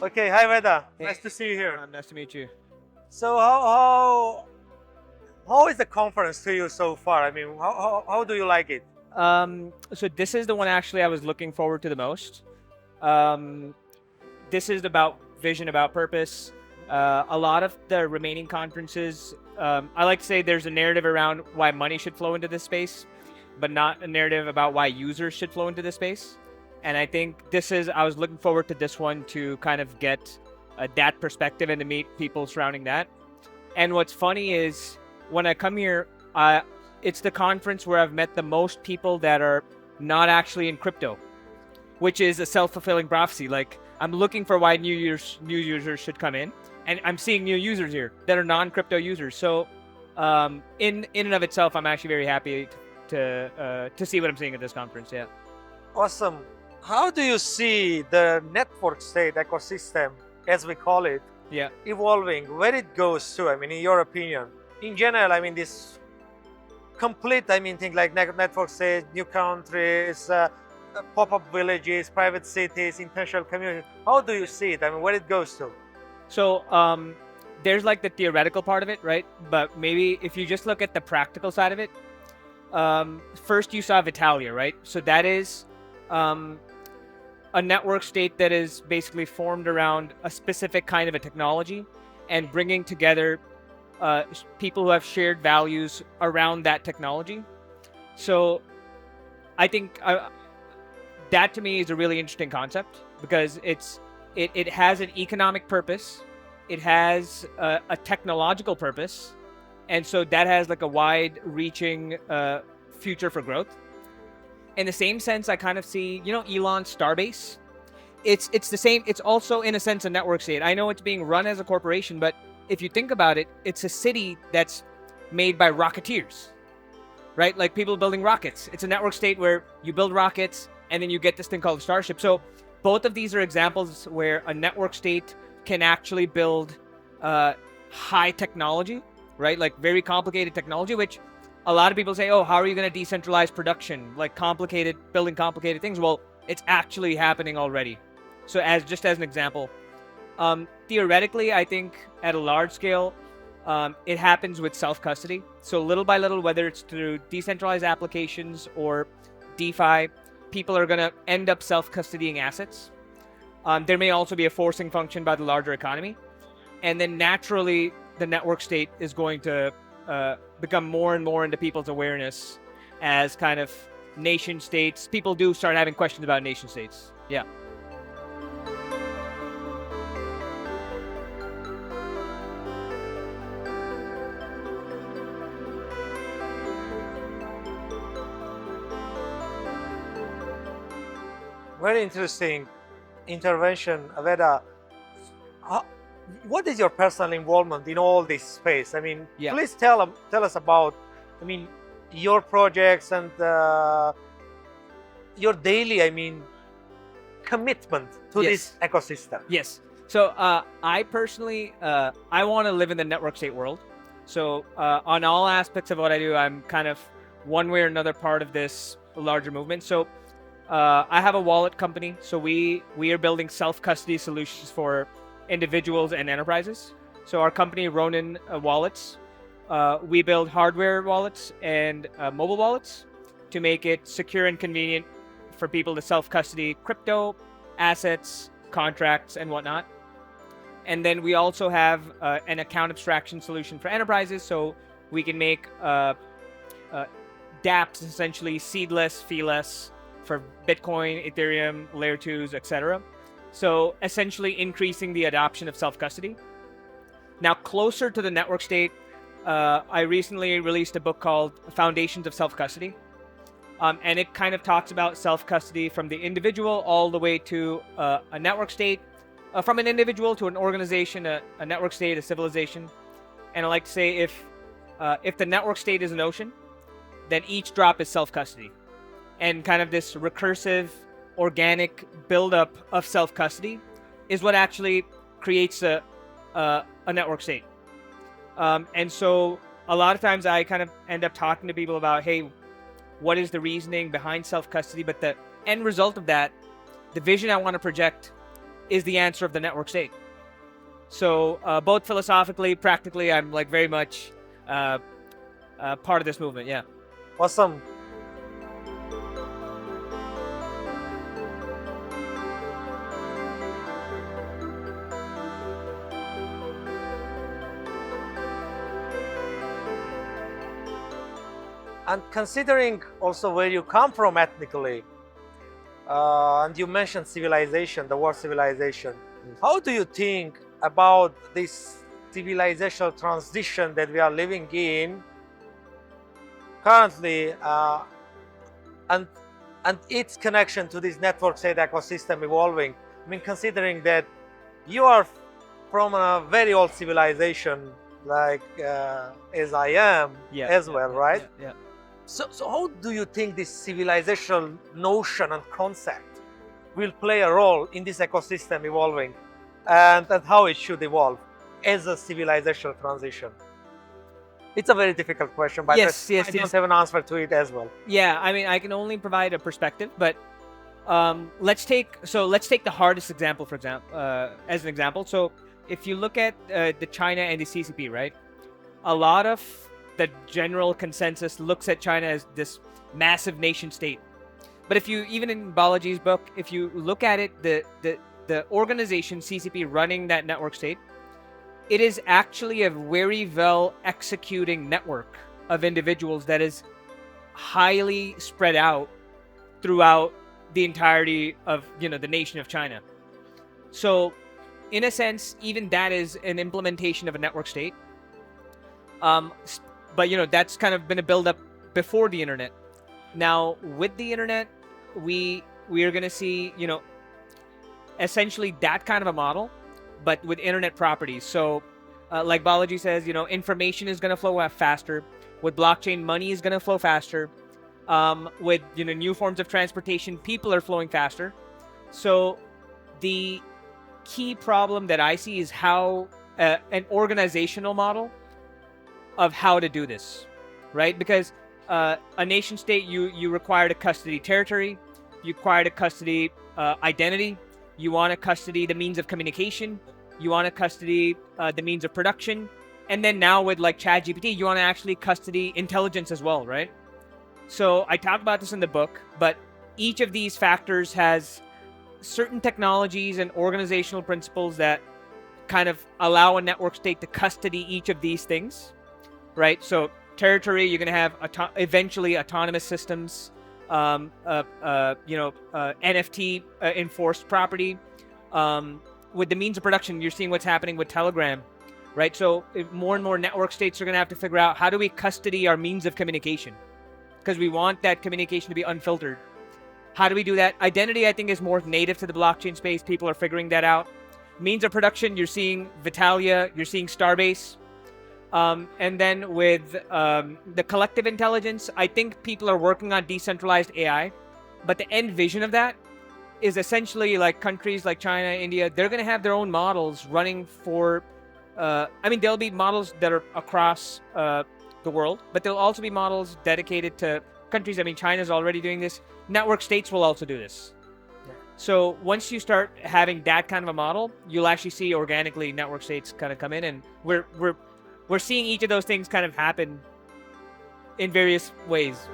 Okay, hi Veda. Hey, Nice to see you here. nice to meet you. So how is the conference to you so far? I mean, how do you like it? So this is the one actually I was looking forward to the most. Um, this is about vision, about purpose. A lot of the remaining conferences, I like to say there's a narrative around why money should flow into this space, but not a narrative about why users should flow into this space. And I think I was looking forward to this one to kind of get that perspective and to meet people surrounding that. And what's funny is when I come here, it's the conference where I've met the most people that are not actually in crypto, which is a self-fulfilling prophecy. Like I'm looking for why new users should come in, and I'm seeing new users here that are non-crypto users. So, in and of itself, I'm actually very happy to see what I'm seeing at this conference. Yeah. Awesome. How do you see the network state ecosystem, as we call it, Yeah. evolving? Where it goes to? I mean, in your opinion, in general, I mean, this complete, I mean, things like network state, new countries, pop-up villages, private cities, intentional communities. How do you see it? I mean, where it goes to? So, there's like the theoretical part of it, right? But maybe if you just look at the practical side of it, first you saw Vitalia, right? So that is a network state that is basically formed around a specific kind of a technology and bringing together people who have shared values around that technology. So I think that to me is a really interesting concept because it has an economic purpose, it has a technological purpose, and so that has like a wide-reaching future for growth. In the same sense, I kind of see, Elon's Starbase. It's the same. It's also in a sense a network state. I know it's being run as a corporation, but if you think about it, it's a city that's made by rocketeers, right? Like people building rockets. It's a network state where you build rockets and then you get this thing called a starship. So both of these are examples where a network state can actually build high technology, right? Like very complicated technology, which a lot of people say, oh, how are you going to decentralize production? Like building complicated things. Well, it's actually happening already. So just as an example, theoretically, I think at a large scale, it happens with self-custody. So little by little, whether it's through decentralized applications or DeFi, people are going to end up self-custodying assets. There may also be a forcing function by the larger economy. And then naturally, the network state is going to become more and more into people's awareness as kind of nation states. People do start having questions about nation states. Yeah. Very interesting intervention, Veda. What is your personal involvement in all this space? I mean, Yeah. please tell us about, I mean, your projects and your daily, I mean, commitment to Yes. this ecosystem. Yes. So I personally, I want to live in the network state world. So on all aspects of what I do, I'm kind of one way or another part of this larger movement. So I have a wallet company. So we are building self-custody solutions for individuals and enterprises. So our company, Ronin Wallets, we build hardware wallets and mobile wallets to make it secure and convenient for people to self-custody crypto, assets, contracts, and whatnot. And then we also have an account abstraction solution for enterprises, so we can make dApps, essentially seedless, feeless, for Bitcoin, Ethereum, Layer 2s, etc. So essentially increasing the adoption of self-custody. Now, closer to the network state, I recently released a book called Foundations of Self-Custody. And it kind of talks about self-custody from the individual all the way to a network state, from an individual to an organization, a network state, a civilization. And I like to say if the network state is an ocean, then each drop is self-custody. And kind of this recursive, organic buildup of self-custody is what actually creates a network state. And so a lot of times I kind of end up talking to people about, hey, what is the reasoning behind self-custody? But the end result of that, the vision I want to project, is the answer of the network state. So both philosophically, practically, I'm like very much part of this movement. Yeah. Awesome. And considering also where you come from ethnically, and you mentioned civilization, the word civilization, how do you think about this civilizational transition that we are living in currently, and its connection to this network state ecosystem evolving? I mean, considering that you are from a very old civilization, like as I am as well, right? Yeah. So how do you think this civilizational notion and concept will play a role in this ecosystem evolving, and how it should evolve as a civilizational transition? It's a very difficult question, but I don't have an answer to it as well. Yeah, I mean, I can only provide a perspective, but let's take the hardest example, as an example. So if you look at the China and the CCP, right? A lot of the general consensus looks at China as this massive nation state. But if you, even in Balaji's book, if you look at it, the organization CCP running that network state, it is actually a very well executing network of individuals that is highly spread out throughout the entirety of the nation of China. So in a sense, even that is an implementation of a network state. But that's kind of been a build-up before the internet. Now with the internet, we are going to see essentially that kind of a model, but with internet properties. So like Balaji says, information is going to flow faster. With blockchain, money is going to flow faster. With new forms of transportation, people are flowing faster. So the key problem that I see is how an organizational model of how to do this, right? Because a nation state, you require to custody territory, you require to custody identity, you want to custody the means of communication, you want to custody the means of production, and then now with like ChatGPT, you want to actually custody intelligence as well, right? So I talk about this in the book, but each of these factors has certain technologies and organizational principles that kind of allow a network state to custody each of these things, right? So territory, you're going to have eventually autonomous systems, NFT enforced property. With the means of production, you're seeing what's happening with Telegram, right? So more and more network states are going to have to figure out, how do we custody our means of communication? Because we want that communication to be unfiltered. How do we do that? Identity, I think, is more native to the blockchain space. People are figuring that out. Means of production, you're seeing Vitalia, you're seeing Starbase. And then with the collective intelligence, I think people are working on decentralized AI. But the end vision of that is essentially like countries like China, India, they're going to have their own models running for... there'll be models that are across the world, but there'll also be models dedicated to countries. I mean, China's already doing this. Network states will also do this. Yeah. So once you start having that kind of a model, you'll actually see organically network states kind of come in, and we're seeing each of those things kind of happen in various ways.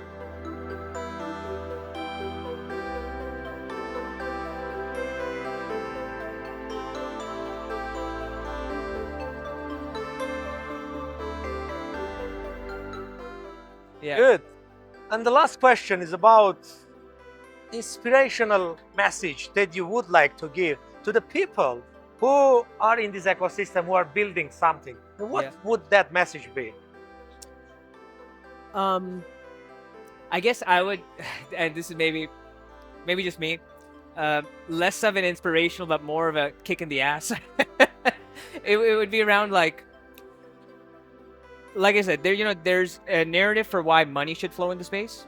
Yeah. Good. And the last question is about inspirational message that you would like to give to the people who are in this ecosystem, who are building something. What would that message be? I guess I would, and this is maybe just me, less of an inspirational, but more of a kick in the ass. It would be around like I said, there's a narrative for why money should flow into space.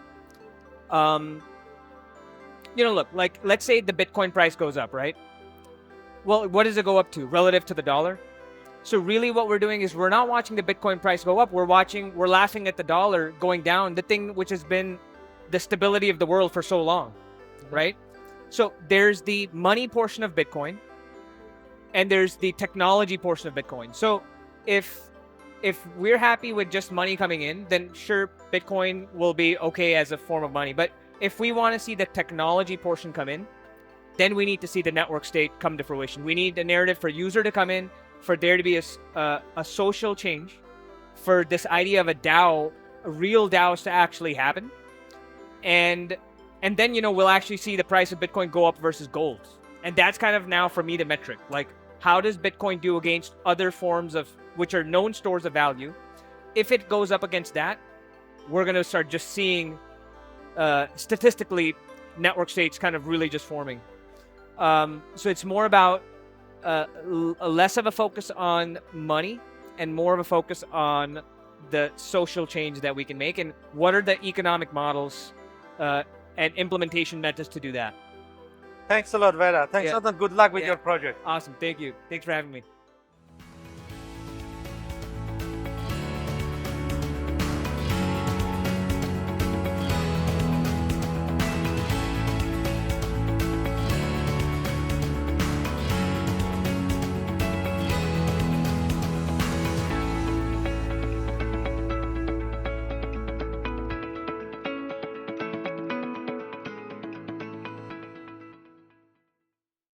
Look, like, let's say the Bitcoin price goes up, right? Well, what does it go up to relative to the dollar? So really what we're doing is we're not watching the Bitcoin price go up. We're laughing at the dollar going down, the thing which has been the stability of the world for so long, right? So there's the money portion of Bitcoin, and there's the technology portion of Bitcoin. So if we're happy with just money coming in, then sure, Bitcoin will be okay as a form of money. But if we want to see the technology portion come in, then we need to see the network state come to fruition. We need the narrative for user to come in, for there to be a social change, for this idea of a DAO, a real DAOs to actually happen, and then we'll actually see the price of Bitcoin go up versus gold, and that's kind of now for me the metric. Like, how does Bitcoin do against other forms of which are known stores of value? If it goes up against that, we're gonna start just seeing statistically network states kind of really just forming. So it's more about less of a focus on money and more of a focus on the social change that we can make, and what are the economic models and implementation methods to do that. Thanks a lot, Veda. Thanks a lot, and good luck with your project. Awesome. Thank you. Thanks for having me.